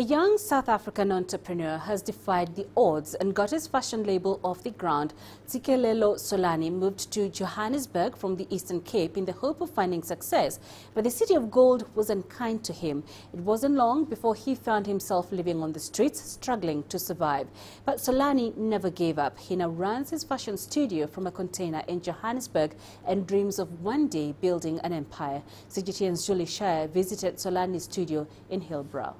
A young South African entrepreneur has defied the odds and got his fashion label off the ground. Ntsikelelo Solani moved to Johannesburg from the Eastern Cape in the hope of finding success, but the city of gold was unkind to him. It wasn't long before he found himself living on the streets, struggling to survive. But Solani never gave up. He now runs his fashion studio from a container in Johannesburg and dreams of one day building an empire. CGTN's Julie Shire visited Solani's studio in Hillbrow.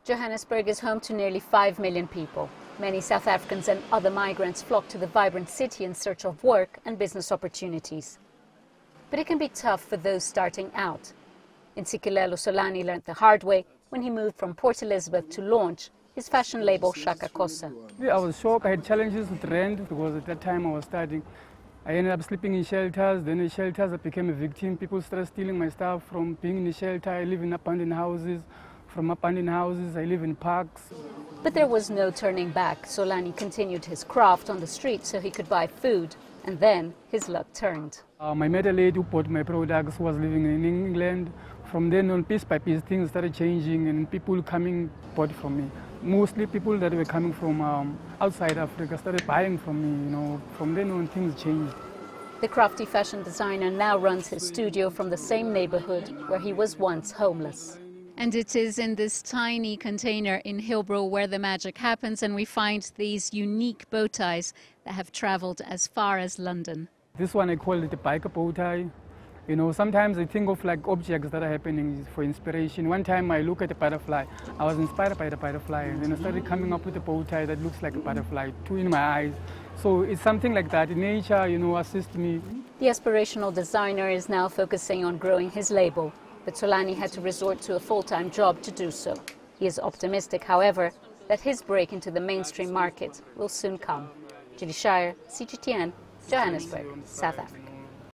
Johannesburg is home to nearly 5 million people. Many South Africans and other migrants flock to the vibrant city in search of work and business opportunities. But it can be tough for those starting out. Ntsikelelo Solani learned the hard way when he moved from Port Elizabeth to launch his fashion label Shaka Kosa. I was shocked. I had challenges with rent because at that time I was studying. I ended up sleeping in shelters. Then in shelters I became a victim. People started stealing my stuff from being in the shelter. I live in abandoned houses. From abandoned houses, I live in parks. But there was no turning back. Solani continued his craft on the street so he could buy food. And then his luck turned. I met a lady who bought my products, who was living in England. From then on, piece by piece, things started changing and people coming bought from me. Mostly people that were coming from outside Africa started buying from me. From then on, things changed. The crafty fashion designer now runs his studio from the same neighborhood where he was once homeless. And it is in this tiny container in Hillbrow where the magic happens, and we find these unique bow ties that have traveled as far as London. This one I call it the biker bow tie. Sometimes I think of like objects that are happening for inspiration. One time I look at a butterfly. I was inspired by the butterfly, and then I started coming up with a bow tie that looks like a butterfly, two in my eyes. So it's something like that. Nature, assists me. The aspirational designer is now focusing on growing his label. But Solani had to resort to a full-time job to do so. He is optimistic, however, that his break into the mainstream market will soon come. Julie Shire, CGTN, Johannesburg, South Africa.